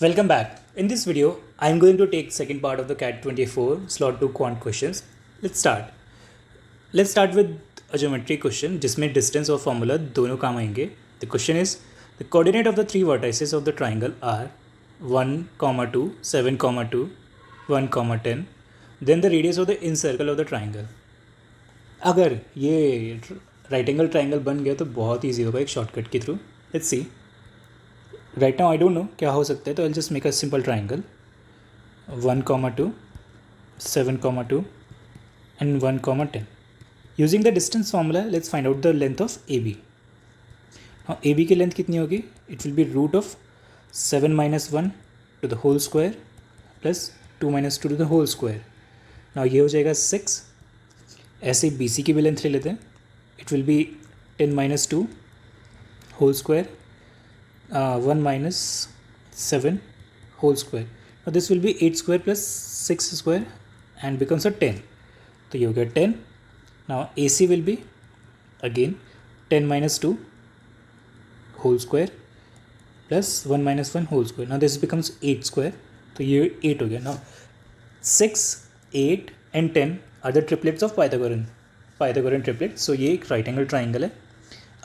Welcome back. In this video, I am going to take second part of the CAT 24 slot 2 quant questions. Let's start. Let's start with a geometry question जिसमें distance और formula दोनों काम आएंगे. The question is the coordinate of the three vertices of the triangle are 1, 2, 7, 2, 1, 10. Then the radius of the incircle of the triangle. अगर ये right angle triangle बन गया तो बहुत ईजी होगा एक शॉर्टकट के through. Let's see. Right now I don't know क्या हो सकता है, तो I just make a simple triangle 1, 2, 7, 2 and 1, 10. Using the distance formula, let's find out the length of AB. Now AB की लेंथ कितनी होगी? It will be root of 7 minus 1 to the whole square plus 2 minus 2 to the whole square. Now ये हो जाएगा 6. ऐसे BC की भी length ले लेते हैं. It will be 10 minus 2 whole square 1 minus 7 whole square. Now this will be 8 square plus 6 square and becomes a 10. So you get 10. Now AC will be again 10 minus 2 whole square plus 1 minus 1 whole square. Now this becomes 8 square. So ये 8 हो गया. Now 6, 8 and 10 are the triplets of Pythagorean triplet. So ये एक right angle triangle है.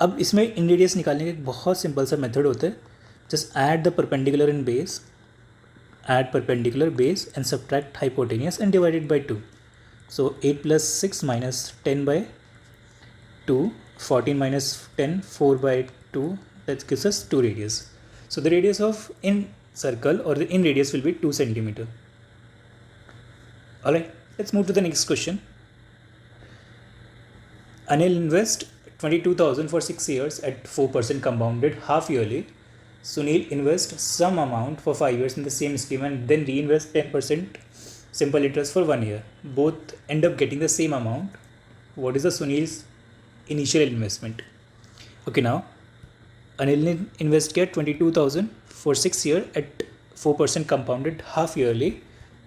अब इसमें इन radius निकालने का एक बहुत सिंपल सा मेथड होता है. Just add the perpendicular in base, add perpendicular base and subtract hypotenuse and divide it by 2. So 8 plus 6 minus 10 by 2, 14 minus 10, 4 by 2, that gives us 2 radius. So the radius of in circle or the in radius will be 2 centimeter. Alright, let's move to the next question. Anil invest 22,000 for 6 years at 4% compounded half yearly. Sunil invest some amount for 5 years in the same scheme and then reinvest 10% simple interest for 1 year. Both end up getting the same amount. What is the Sunil's initial investment? Okay, now Anil ने invest किया 22,000 for 6 year at 4% compounded half yearly.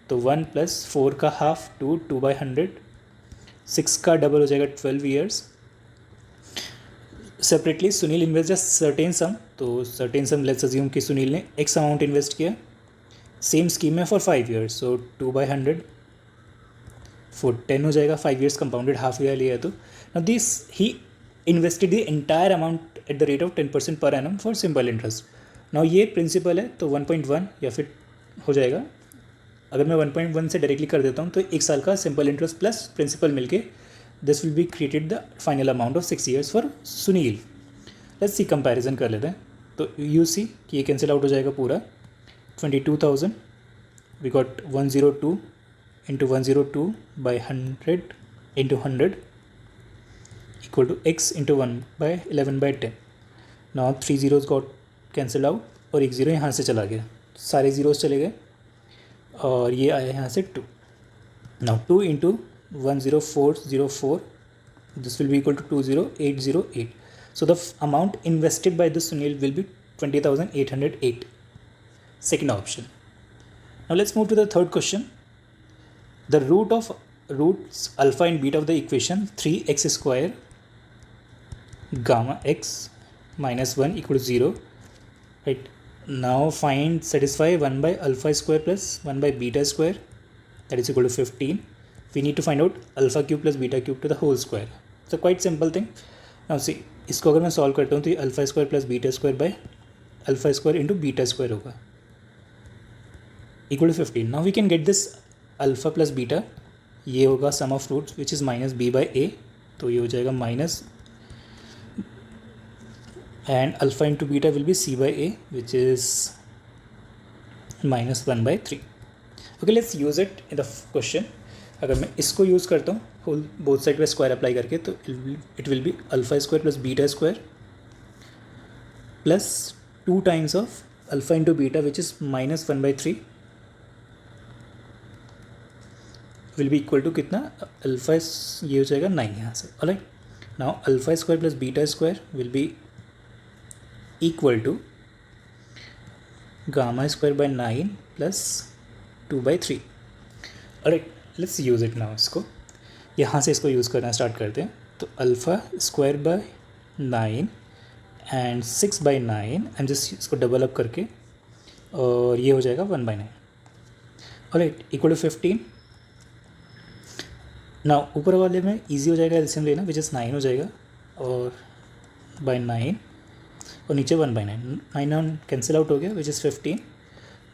तो 1 plus 4 का half 2 by 100. 6 का double हो जाएगा 12 years. Separately Sunil invest certain सम, तो certain some let's assume कि सुनील ने एक्स अमाउंट इन्वेस्ट किया सेम स्कीम में for 5 years. So 2 by 100 for 10 हो जाएगा. 5 years कंपाउंडेड हाफ ईयर लिया तो now this he invested the entire amount at the rate of 10% per annum for simple interest. Now ये principal है तो 1.1 या फिर हो जाएगा. अगर मैं 1.1 से डायरेक्टली कर देता हूँ तो 1 साल का सिंपल इंटरेस्ट प्लस प्रिंसिपल मिलके this will be created the final amount of 6 years for Sunil. Let's see comparison कर लेते हैं. तो you see कि ये cancel out हो जाएगा पूरा. 22,000 we got 102 into 102 by 100 into 100 equal to x into 1 by 11 by 10. Now 3 zeros got cancelled out और एक ज़ीरो यहाँ से चला गया. सारे ज़ीरोज़ चले गए और ये आया यहाँ से 2. Now 2 into 10404, this will be equal to 20808. So the amount invested by the Sunil will be 20,808. Second option. Now let's move to the third question. The roots alpha and beta of the equation 3x square gamma x minus 1 equal to 0. Right. Now satisfy 1 by alpha square plus 1 by beta square, that is equal to 15. We need to find out alpha cube plus beta cube to the whole square. So quite simple thing. Now see, इसको अगर मैं solve करता हूँ तो ये alpha square plus beta square by alpha square into beta square होगा equal to 15. Now we can get this alpha plus beta. ये होगा sum of roots which is minus B by A, तो ये हो जाएगा minus and alpha into beta will be C by A which is minus 1 by 3. Okay, let's use it in the question. अगर मैं इसको use करता हूँ whole both side पे स्क्वायर अप्लाई करके तो it will be alpha square plus beta square plus 2 times of alpha into beta which is minus 1 by 3 will be equal to कितना alpha, ये हो जाएगा 9 यहाँ से. Alright, now alpha square plus beta square will be equal to gamma square by 9 plus 2 by 3. Alright, let's use it now. इसको यहाँ से इसको यूज़ करना स्टार्ट करते हैं. तो alpha square by 9 and 6 by 9 and just इसको डबल अप करके और ये हो जाएगा 1/9। Alright, equal to 15। ना ऊपर वाले में इजी हो जाएगा एलसीएम लेना, विच इज़ 9 हो जाएगा, और बाय 9, और नीचे 1/9, 9 कैंसिल आउट हो गया, which is 15।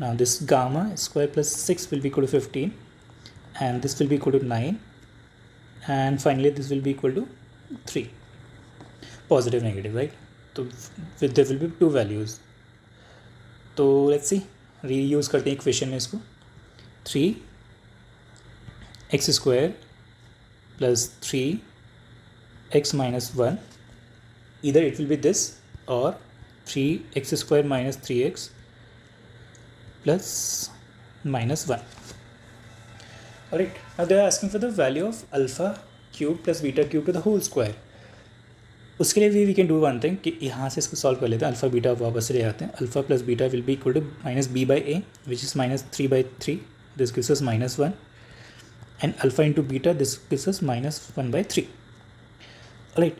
Now this gamma square plus 6 will be equal to 15, and this will be equal to 9, and finally this will be equal to 3, positive negative, right? So there will be two values. तो let's see, reuse करते हैं equation में इसको। 3x² plus 3x minus 1, either it will be this or 3x² minus 3x plus minus 1. Alright, now they are asking for the value of alpha cube plus beta cube to the whole square. उसके लिए we can do one thing कि यहाँ से इसको solve कर लेते हैं, alpha beta वापस ले आते हैं। Alpha plus beta will be equal to minus B by A, which is minus 3/3, this gives us -1, and alpha into beta this gives us -1/3। Right,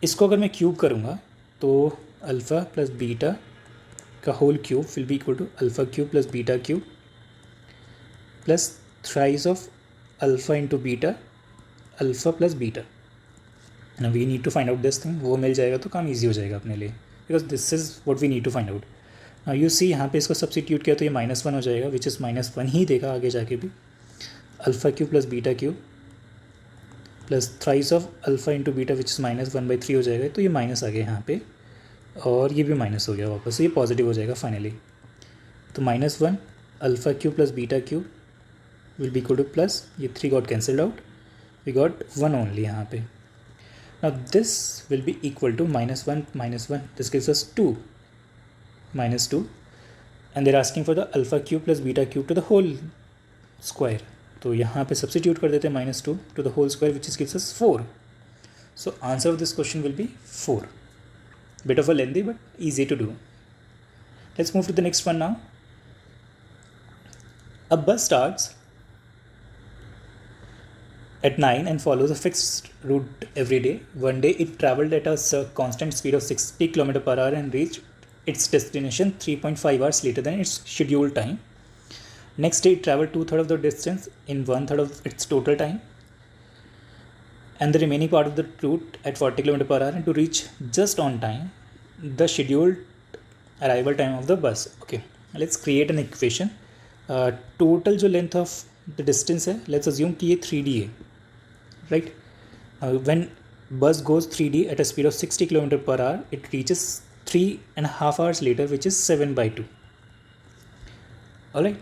इसको अगर मैं क्यूब करूँगा तो अल्फ़ा प्लस बीटा का whole cube will be equal to alpha cube plus beta cube plus thrice of alpha into beta alpha plus beta. ना we need to find out this thing, वो मिल जाएगा तो काम easy हो जाएगा अपने लिए, because this is what we need to find out. Now you see यहाँ पे इसको सब्सटीट्यूट किया तो ये -1 हो जाएगा, विच इज़ -1 ही देगा आगे जाके भी। Alpha cube plus beta cube plus thrice of alpha into beta which is -1/3 हो जाएगा, तो ये माइनस आ गया यहाँ पे, और ये भी माइनस हो गया वापस, ये पॉजिटिव हो जाएगा फाइनली। तो -1 alpha cube plus beta cube will be equal to plus, ये 3 got cancelled out, we got 1 only यहाँ पे। Now this will be equal to -1 -1, this gives us 2, -2, and they're asking for the alpha cube plus beta cube to the whole square. तो यहाँ पे substitute कर देते हैं -2 to the whole square, which gives us 4. So answer of this question will be 4. Bit of a lengthy but easy to do. Let's move to the next one now. A bus starts at 9 and follows a fixed route every day. One day it traveled at a constant speed of 60 km/h and reached its destination 3.5 hours later than its scheduled time. Next day it traveled 2/3 of the distance in 1/3 of its total time, and the remaining part of the route at 40 km/h, and to reach just on time the scheduled arrival time of the bus. Okay, let's create an equation. Total जो length of the distance है, let's assume कि ये 3D है, right? When bus goes 3D at a speed of 60 km/h, it reaches 3.5 hours later, which is 7/2. Alright,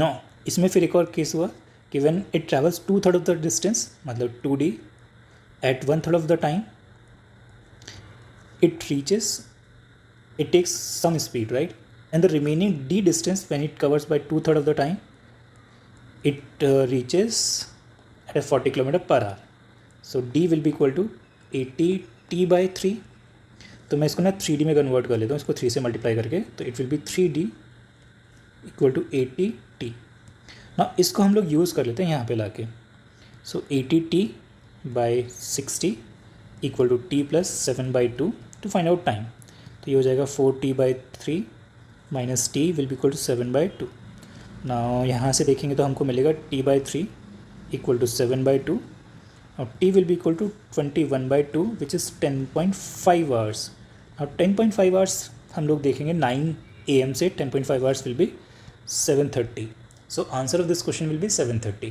now इसमें फिर एक और case हुआ कि when it travels 2/3 of the distance, मतलब 2D at 1/3 of the time, it takes some speed, right? And the remaining D distance, when it covers by 2/3 of the time, it reaches at a 40 km/h. So D will be equal to 80t/3. तो मैं इसको ना 3D में convert कर लेता हूँ, इसको 3 से मल्टीप्लाई करके, तो it will be 3D equal to 80t। ना इसको हम लोग यूज़ कर लेते हैं यहाँ पे लाके। So 80t/60 equal to t प्लस 7/2 टू फाइंड आउट टाइम। तो ये हो जाएगा 4t/3 minus t will be equal to 7/2। ना यहाँ से देखेंगे तो हमको मिलेगा t/3 इक्वल टू 7/2, और t will be equal to 21/2, which is 10.5 hours. अब 10.5 hours हम लोग देखेंगे 9 AM से 10.5 hours will be 7:30. So answer of this question will be 7:30.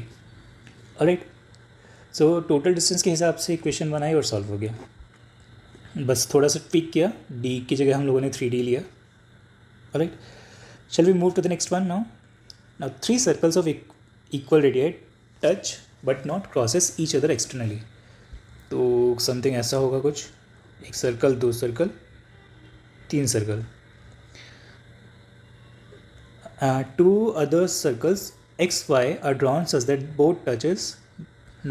Alright. So total distance के हिसाब से इक्वेशन बनाई और सॉल्व हो गया, बस थोड़ा सा ट्विक किया, d की जगह हम लोगों ने 3D लिया। Alright. Shall we move to the next one now? Now 3 circles of equal radii touch but not crosses each other externally. तो समथिंग ऐसा होगा कुछ, एक circle, 2 circle, 3 circle, 2 other circles XY are drawn such that both touches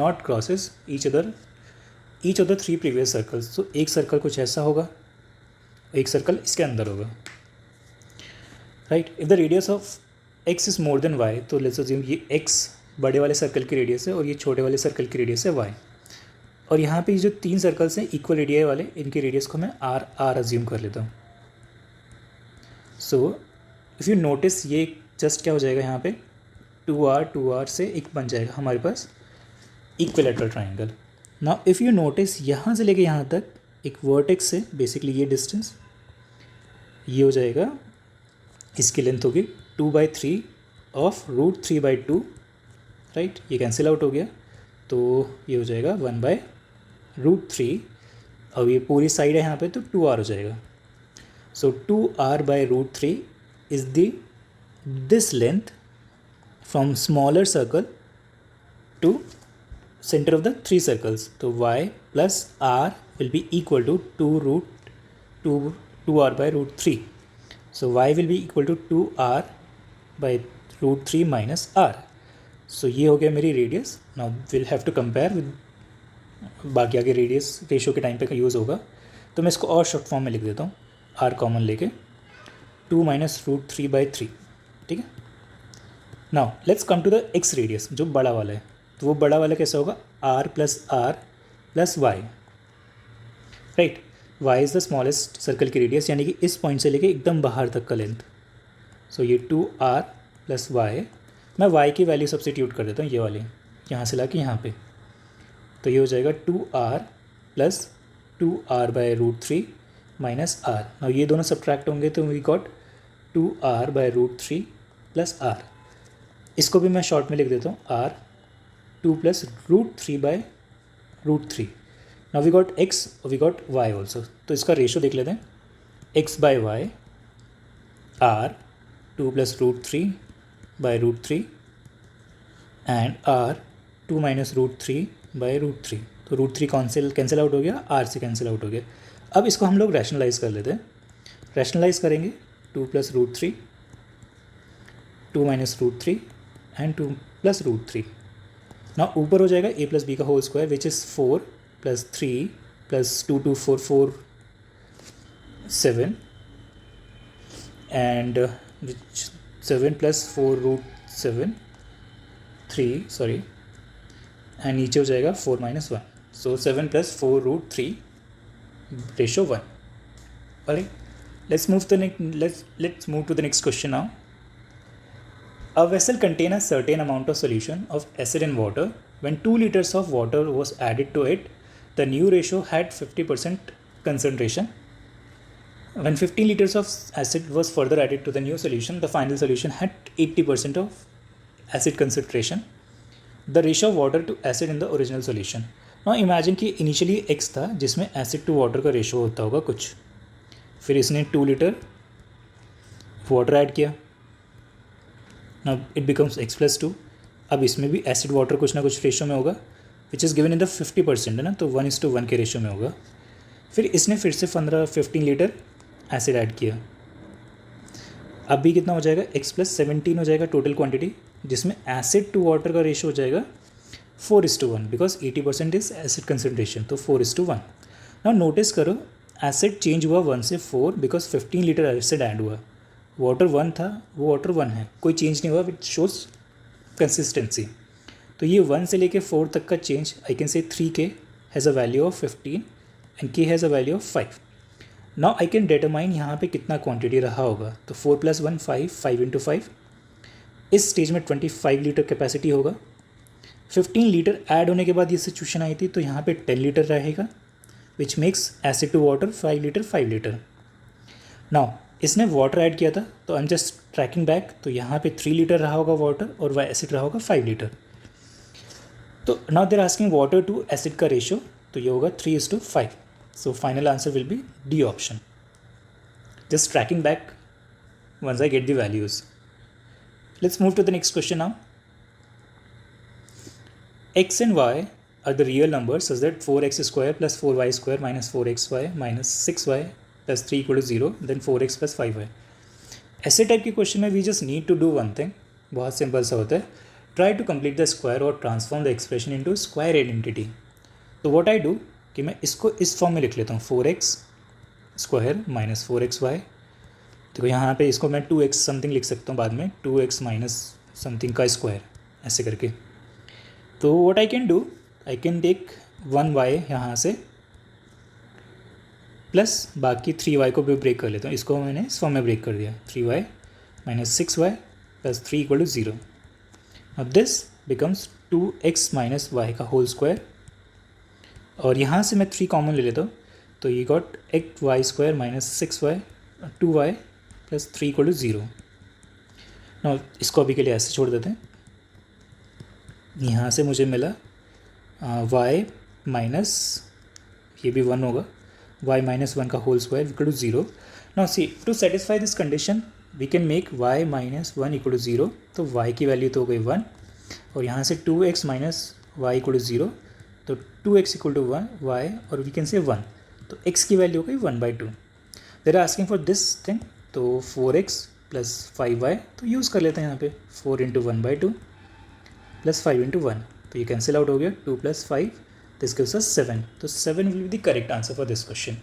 not crosses each of the 3 previous circles. तो एक circle कुछ ऐसा होगा, एक सर्कल इसके अंदर होगा, right? If the radius of x is more than y, तो लेट्स अज्यूम ये x बड़े वाले सर्कल की रेडियस है और ये छोटे वाले सर्कल की रेडियस है y, और यहाँ पे जो 3 सर्कल्स हैं इक्वल रेडियस वाले, इनकी रेडियस को मैं r अज्यूम कर लेता हूँ। सो इफ़ यू नोटिस ये जस्ट क्या हो जाएगा यहाँ पे 2r से एक बन जाएगा हमारे पास equilateral triangle. Now if you notice यहाँ से लेके यहाँ तक एक वर्टेक्स से बेसिकली ये डिस्टेंस ये हो जाएगा, इसकी लेंथ होगी 2/3 ऑफ √3/2, राइट। ये कैंसिल आउट हो गया तो ये हो जाएगा 1/√3। अब ये पूरी साइड है यहाँ पे तो 2r हो जाएगा। So 2r/√3 is this length from smaller circle to center of the three circles. तो y plus r will be equal to 2r/√3. So y will be equal to 2r/√3 minus r. So ये हो गया मेरी radius. Now will have to compare with बाकी आगे radius ratio के time पे का यूज़ होगा, तो मैं इसको और शॉर्ट फॉर्म में लिख देता हूँ, r कॉमन लेके 2 - √3/3, ठीक है। Now let's come to the x radius जो बड़ा वाला है। तो वो बड़ा वाला कैसा होगा r + y, right. y is the smallest circle की रेडियस, यानी कि इस पॉइंट से लेके एकदम बाहर तक का लेंथ। सो ये 2r + y, मैं y की वैल्यू सब्स्टिट्यूट कर देता हूँ, ये वाली यहाँ से ला के यहाँ पे, तो ये हो जाएगा 2r + 2r/√3 minus r। Now ये दोनों सब्ट्रैक्ट होंगे तो वी गॉट 2r/√3 + r। इसको भी मैं शॉर्ट में लिख देता हूँ r 2 + √3/√3। Now we got x और वी गॉट y ऑल्सो, तो इसका रेशो देख लेते हैं, x/y r 2 + √3/√3 एंड r 2 - √3/√3। तो √3 कैंसिल आउट हो गया, r से कैंसिल आउट हो गया। अब इसको हम लोग रैशनलाइज कर लेते हैं। रैशनलाइज करेंगे 2 + √3, 2 - √3 एंड 2 + √3। ना ऊपर हो जाएगा a + b का whole square which is 4 + 3 + 2 2 4 4 7 and 7 + 4√7 3 sorry, and नीचे हो जाएगा 4 - 1। So 7 + 4√3 ratio 1। Alright, let's move to the next question now. A vessel contains a certain amount of solution of acid and water. When 2 liters of water was added to it, the new ratio had 50% concentration. When 15 liters of acid was further added to the new solution, the final solution had 80% of acid concentration. The ratio of water to acid in the original solution. Now imagine कि initially x था जिसमें acid to water का ratio होता होगा कुछ, फिर इसने 2 litre water add किया, नाउ इट बिकम्स x + 2। अब इसमें भी एसिड वाटर कुछ ना कुछ रेशो में होगा which is given in the 50%, है ना, तो 1:1 के रेशो में होगा। फिर इसने फिर से 15 लीटर एसिड ऐड किया, अब भी कितना हो जाएगा x + 17 हो जाएगा टोटल क्वांटिटी, जिसमें एसिड टू वाटर का रेशो हो जाएगा 4:1 बिकॉज 80% इज एसिड कंसनट्रेशन, तो 4:1। नाउ नोटिस करो एसिड चेंज हुआ 1 से 4 बिकॉज 15 लीटर एसिड ऐड हुआ। वाटर 1 था, वो वाटर 1 है, कोई चेंज नहीं हुआ, विच शोज कंसिस्टेंसी। तो ये 1 से लेके 4 तक का change I can say 3k has a value of 15 and k has a value of 5। Now I can determine यहाँ पे कितना क्वांटिटी रहा होगा, तो 4 + 1 5, 5 × 5, इस स्टेज में 25 लीटर कैपेसिटी होगा। 15 लीटर ऐड होने के बाद ये सिचुएशन आई थी, तो यहाँ पे 10 लीटर रहेगा which makes acid to water 5 litre 5 litre. Now इसने वाटर ऐड किया था, तो I am just tracking back, तो यहाँ पे 3 लीटर रहा होगा वाटर और वह एसिड रहा होगा 5 लीटर। तो now they're asking water to acid का रेशो, तो ये होगा 3:5। So final answer will be D option. Just tracking back once I get the values. Let's move to the next question now. x and y are the real numbers such that 4x² + 4y² - 4xy - 6y + 3 = 0, then 4x + 5y। ऐसे type के question में we just need to do one thing, बहुत simple सा होता है, try to complete the square और transform the expression into square identity. तो what I do कि मैं इसको इस फॉर्म में लिख लेता हूँ, 4x² - 4xy। देखो यहाँ पे इसको मैं 2x समथिंग लिख सकता हूँ बाद में, 2x - समथिंग का स्क्वायर, ऐसे करके। तो what I can do, I can take 1y यहाँ से प्लस बाकी 3y को भी ब्रेक कर लेता हूँ, इसको मैंने इस फॉर्म में ब्रेक कर दिया, 3y minus 6y plus 3 equal to 0. Now this becomes 2x minus y का होल स्क्वायर, और यहाँ से मैं 3 कॉमन ले लेता हूँ, तो ये got 8y² minus 6y 2y plus 3 equal to 0. ना इसको अभी के लिए ऐसे छोड़ देते हैं. यहाँ से मुझे मिला y माइनस, ये भी 1 होगा, y माइनस 1 का whole square equal to 0. Now see, to satisfy this condition we can make y minus 1 equal to 0. तो y की वैल्यू तो हो गई 1, और यहाँ से 2x minus y equal to 0, तो 2x इक्वल टू 1 y, और वी कैन से 1, तो x की वैल्यू हो गई 1/2. There are asking for this thing, तो 4x प्लस 5y, तो यूज़ कर लेते हैं यहाँ पे 4 इंटू 1/2 प्लस 5 इंटू 1, तो ये कैंसिल आउट हो गया. 2 प्लस 5, दिस गिव्स अस 7. तो 7 will be the correct answer for this question.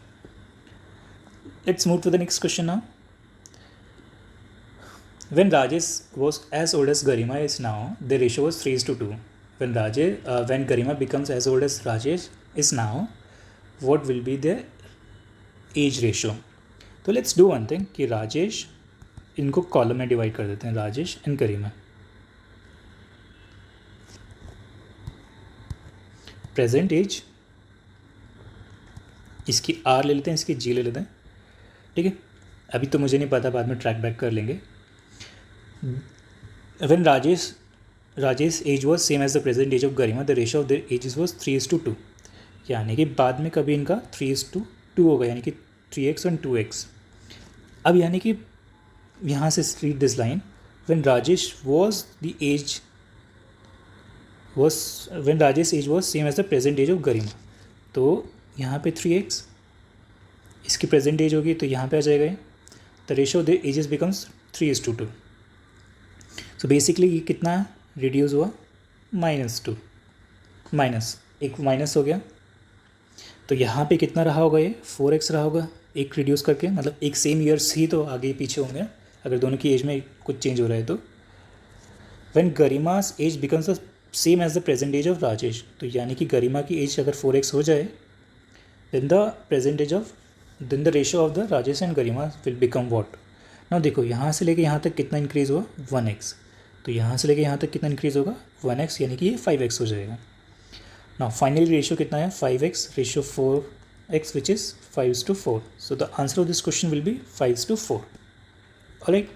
Let's move to the next question now. When Rajesh was as old as Garima is now, the ratio was 3:2. When Garima becomes as old as Rajesh is now, what will be the age ratio? तो let's do one thing कि राजेश, इनको column में divide कर देते हैं, Rajesh and Garima. Present age, इसकी R ले लेते हैं, इसकी जी ले लेते हैं. ठीक है, अभी तो मुझे नहीं पता, बाद में ट्रैक बैक कर लेंगे. When Rajesh age was same as the present age of Garima, the ratio of their ages was 3:2. यानी कि बाद में कभी इनका 3:2 होगा, यानी कि 3x and 2x. अब यानी कि यहाँ से read this line, when Rajesh age was same as the present age of Garima, तो यहाँ पे 3x, इसकी प्रेजेंट एज होगी तो यहाँ पे आ जाएगा. The ratio of the ages becomes 3:2. So basically ये कितना रिड्यूस हुआ, -2, माइनस एक माइनस हो गया. तो यहाँ पे कितना रहा होगा, ये 4x रहा होगा एक रिड्यूस करके, मतलब एक सेम ईयर्स ही तो आगे पीछे होंगे अगर दोनों की एज में कुछ चेंज हो रहा है. तो when Garima's age becomes the same age the present age of Rajesh, तो यानी कि गरिमा की एज अगर 4x हो जाए, then the ratio of the Rajesh and Garima will become what. ना देखो, यहाँ से लेके यहाँ तक कितना इंक्रीज़ हुआ, 1x. तो यहाँ से लेके यहाँ तक कितना इंक्रीज़ होगा, 1x, यानी कि ये 5x हो जाएगा. ना फाइनली रेशियो कितना है, 5x ratio 4x which is 5:4. So the answer of this question will be 5:4. Alright.